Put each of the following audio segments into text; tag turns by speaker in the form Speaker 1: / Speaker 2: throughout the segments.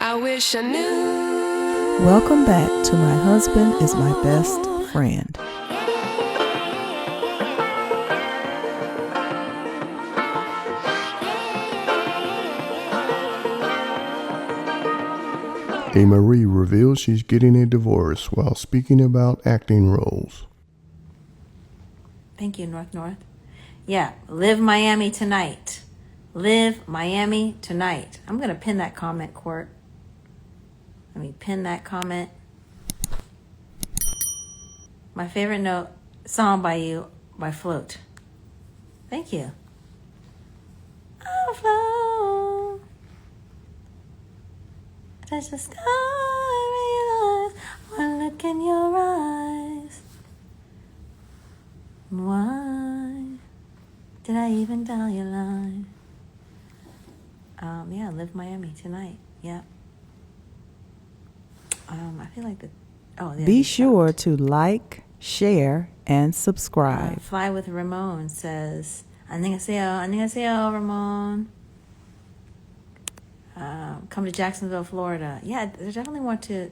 Speaker 1: I wish I knew.
Speaker 2: Welcome back to My Husband is My Best Friend.
Speaker 3: Amerie reveals she's getting a divorce while speaking about acting roles.
Speaker 4: Thank you, North. Yeah, live Miami tonight. Live Miami tonight. I'm going to pin that comment, Court. Let me pin that comment. My favorite song by you, by Float. Thank you. I'll float. Touch the sky, realize one look in your eyes. Why did I even tell you lie? Yeah, live Miami tonight. Yeah. I feel like
Speaker 2: Be sure to like, share, and subscribe.
Speaker 4: Fly with Ramon says, 안녕하세요, Ramon. Come to Jacksonville, Florida. Yeah, I definitely want to.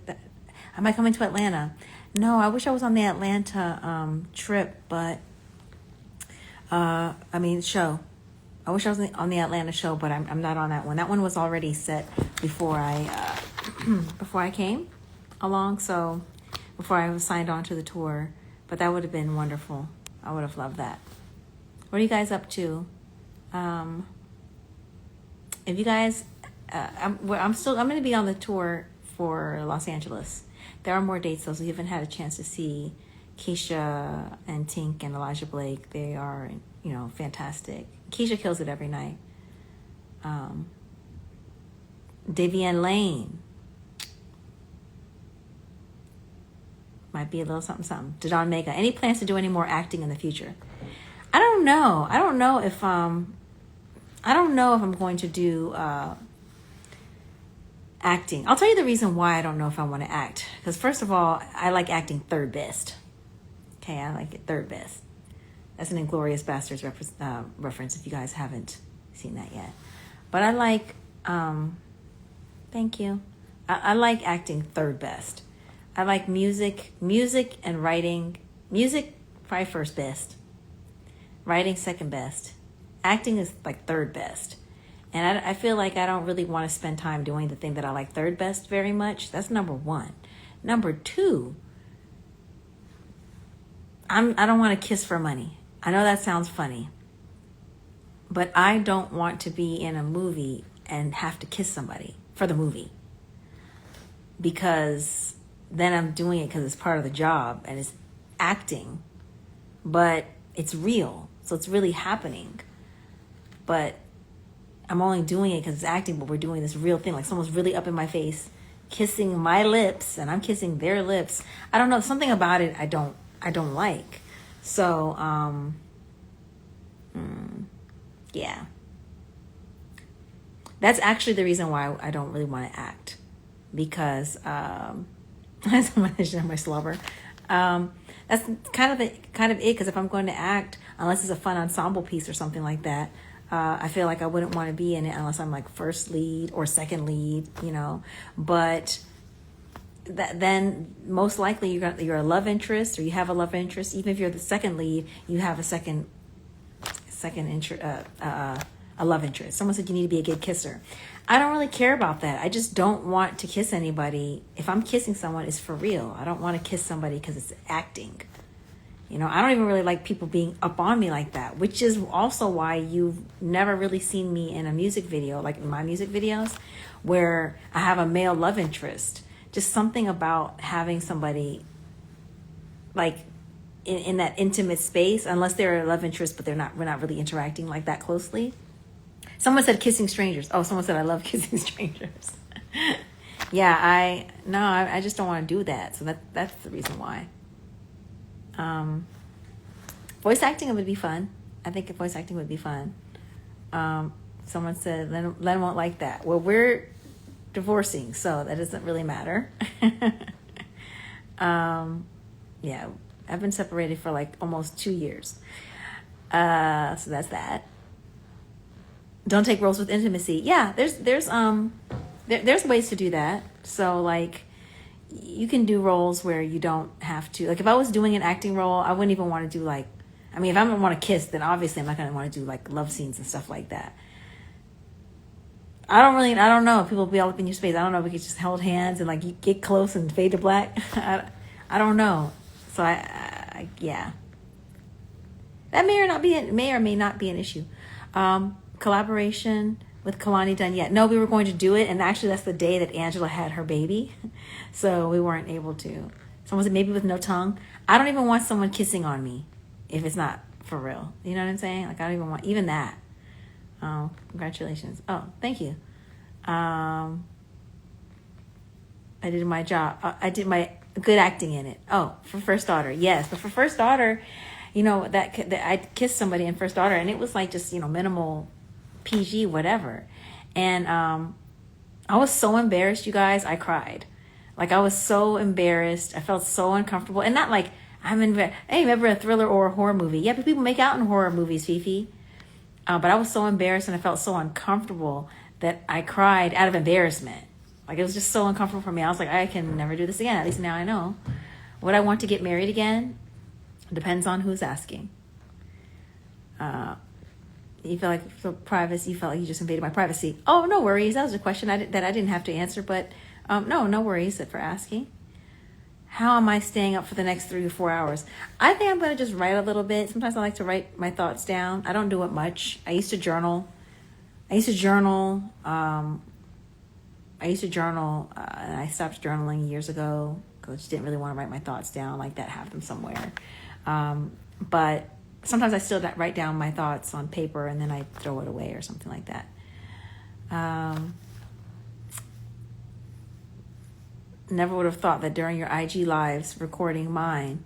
Speaker 4: Am I coming to Atlanta? No, I wish I was on the Atlanta trip, but show. I wish I was on the Atlanta show, but I'm not on that one. That one was already set before I before I came along, so before I was signed on to the tour. But that would have been wonderful. I would have loved that. What are you guys up to? If you guys, I'm going to be on the tour for Los Angeles. There are more dates though, so you haven't had a chance to see Keisha and Tink and Elijah Blake. They are, fantastic. Keisha kills it every night. Davienne Lane. Might be a little something. Dadon Mega. Any plans to do any more acting in the future? I don't know. I don't know if I'm going to do acting. I'll tell you the reason why I don't know if I want to act. Because first of all, I like acting third best. Okay, I like it third best. That's an Inglourious Basterds reference if you guys haven't seen that yet. But I like, thank you. I like acting third best. I like music and writing. Music, probably first best. Writing, second best. Acting is like third best. And I feel like I don't really want to spend time doing the thing that I like third best very much. That's number one. Number two, I don't want to kiss for money. I know that sounds funny. But I don't want to be in a movie and have to kiss somebody for the movie. Because then I'm doing it because it's part of the job and it's acting. But it's real. So it's really happening. But I'm only doing it because it's acting, but we're doing this real thing. Like someone's really up in my face, kissing my lips, and I'm kissing their lips. I don't know. Something about it I don't like. So, yeah. That's actually the reason why I don't really want to act. Because, that's my slobber. That's kind of it, because if I'm going to act, unless it's a fun ensemble piece or something like that, I feel like I wouldn't want to be in it unless I'm like first lead or second lead, But then most likely you're a love interest, or you have a love interest. Even if you're the second lead, you have a a love interest. Someone said you need to be a good kisser. I don't really care about that. I just don't want to kiss anybody. If I'm kissing someone, it's for real. I don't want to kiss somebody because it's acting. I don't even really like people being up on me like that, which is also why you've never really seen me in a music video, like in my music videos, where I have a male love interest. Just something about having somebody like in that intimate space, unless they're a love interest, but we're not really interacting like that closely. Someone said kissing strangers. Oh, someone said I love kissing strangers. Yeah, I just don't want to do that. So that's the reason why. Voice acting would be fun. I think voice acting would be fun. Someone said Len won't like that. Well, we're divorcing, so that doesn't really matter. Yeah, I've been separated for like almost 2 years. So that's that. Don't take roles with intimacy. Yeah, there's there's ways to do that. So like, you can do roles where you don't have to. Like if I was doing an acting role, I wouldn't even want to do like, I mean, if I'm gonna want to kiss, then obviously I'm not gonna want to do like love scenes and stuff like that. I don't know if people be all up in your space. I don't know if we could just hold hands and like you get close and fade to black. I don't know. So yeah, that may or may not be an issue. Collaboration with Kalani done yet? No, we were going to do it, and actually that's the day that Angela had her baby, so we weren't able to. Someone said maybe with no tongue. I don't even want someone kissing on me if it's not for real. You know what I'm saying? Like I don't even want even that. Oh, congratulations. Oh, thank you. I did my job. I did my good acting in it. Oh, for First Daughter, yes, but for First Daughter, you know that I kissed somebody in First Daughter, and it was like just minimal PG whatever, and I was so embarrassed, you guys. I cried. Like I was so embarrassed. I felt so uncomfortable, and not like I'm in. Hey, remember a thriller or a horror movie? Yeah, but people make out in horror movies, Fifi. But I was so embarrassed and I felt so uncomfortable that I cried out of embarrassment. Like it was just so uncomfortable for me. I was like, I can never do this again. At least now I know. Would I want to get married again? Depends on who's asking. You feel like for privacy. You felt like you just invaded my privacy. Oh, no worries. That was a question that I didn't have to answer. But no worries for asking. How am I staying up for the next 3 to 4 hours? I think I'm going to just write a little bit. Sometimes I like to write my thoughts down. I don't do it much. I used to journal. And I stopped journaling years ago because I just didn't really want to write my thoughts down like that, have them somewhere. But sometimes I still write down my thoughts on paper and then I throw it away or something like that. Never would have thought that during your IG lives recording mine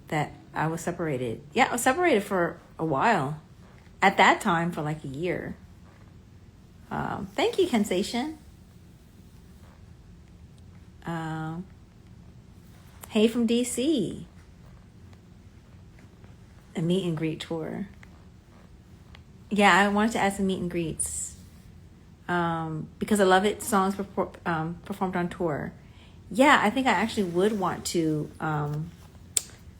Speaker 4: that I was separated. Yeah, I was separated for a while. At that time, for like a year. Thank you, Kensation. Hey from DC. A meet and greet tour. Yeah, I wanted to add some meet and greets. Because I love it. Songs performed on tour. Yeah, I think I actually would want to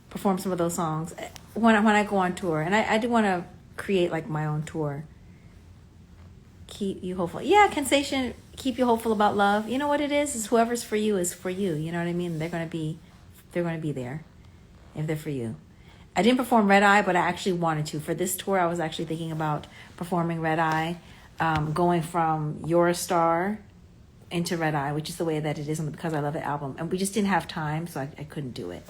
Speaker 4: perform some of those songs when I go on tour. And I do want to create like my own tour. Keep you hopeful. Yeah, Kensation, keep you hopeful about love. You know what it is whoever's for you is for you. You know what I mean? They're going to be there if they're for you. I didn't perform Red Eye, but I actually wanted to. For this tour, I was actually thinking about performing Red Eye, going from You're a Star into Red Eye, which is the way that it is on the Because I Love It album. And we just didn't have time, so I couldn't do it.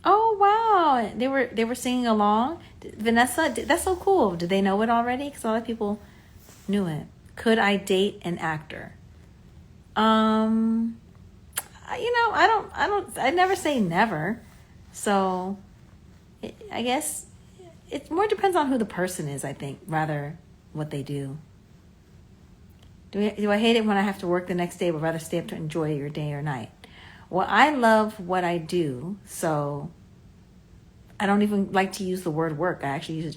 Speaker 4: Oh, wow. They were singing along. Vanessa, that's so cool. Did they know it already? Because a lot of people knew it. Could I date an actor? I never say never. So I guess it more depends on who the person is, I think, rather what they do. Do I hate it when I have to work the next day, but rather stay up to enjoy your day or night? Well, I love what I do, so I don't even like to use the word work. I actually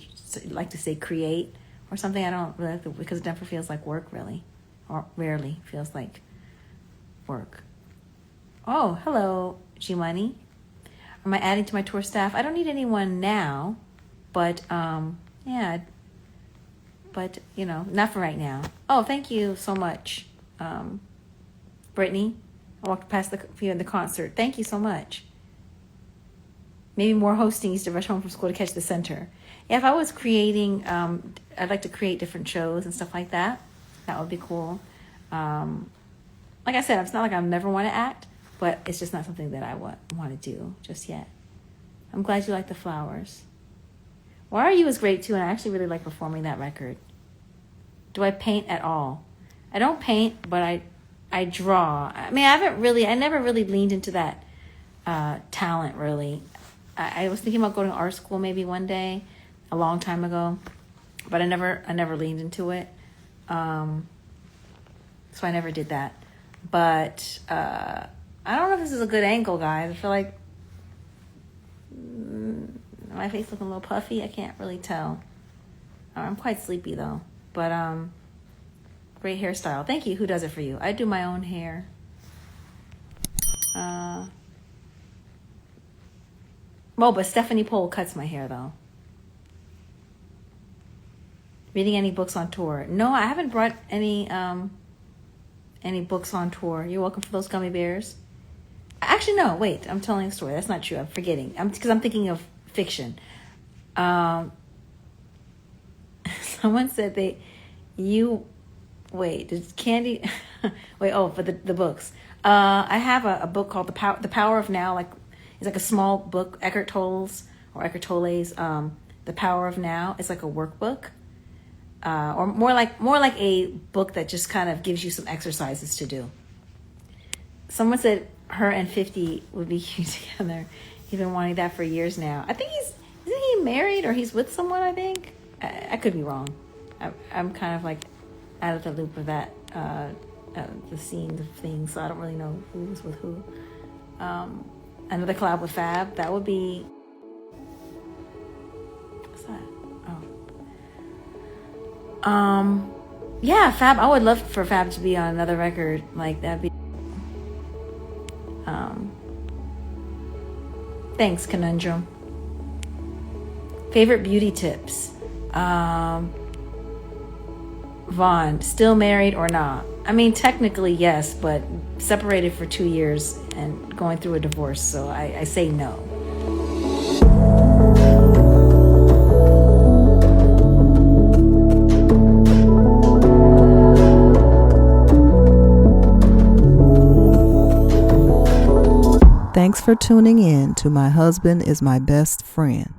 Speaker 4: like to say create or something. I don't really like to, because it never feels like work, really, or rarely feels like work. Oh, hello, G-Money. Am I adding to my tour staff? I don't need anyone now, but yeah. But, not for right now. Oh, thank you so much, Brittany. I walked past you in the concert. Thank you so much. Maybe more hostings to rush home from school to catch the center. Yeah, if I was creating, I'd like to create different shows and stuff like that. That would be cool. Like I said, it's not like I never want to act, but it's just not something that I want to do just yet. I'm glad you like the flowers. Why Are You is great too, and I actually really like performing that record. Do I paint at all? I don't paint, but I draw. I mean, I never really leaned into that talent, really. I was thinking about going to art school maybe one day, a long time ago, but I never leaned into it. So I never did that. But I don't know if this is a good angle, guys. I feel like my face looking a little puffy. I can't really tell. I'm quite sleepy though. But Great hairstyle. Thank you. Who does it for you? I do my own hair. Well, but Stephanie Pohl cuts my hair, though. Reading any books on tour? No, I haven't brought any books on tour. You're welcome for those gummy bears. Actually, no. Wait, I'm telling a story. That's not true. I'm forgetting. Because I'm thinking of fiction. Someone said did Candy? Wait, for the books. I have a book called The Power of Now. It's like a small book, Eckhart Tolle's. The Power of Now. It's like a workbook. Or more like a book that just kind of gives you some exercises to do. Someone said her and 50 would be cute together. He's been wanting that for years now. I think isn't he married or he's with someone, I think? I could be wrong. I'm kind of like out of the loop of that, the scenes of things, so I don't really know who's with who. Another collab with Fab, that would be... What's that? Yeah, Fab. I would love for Fab to be on another record. Like, that'd be... Thanks, Conundrum. Favorite beauty tips? Vaughn, still married or not? I mean, technically, yes, but separated for 2 years and going through a divorce, so I say no.
Speaker 2: Thanks for tuning in to My Husband is My Best Friend.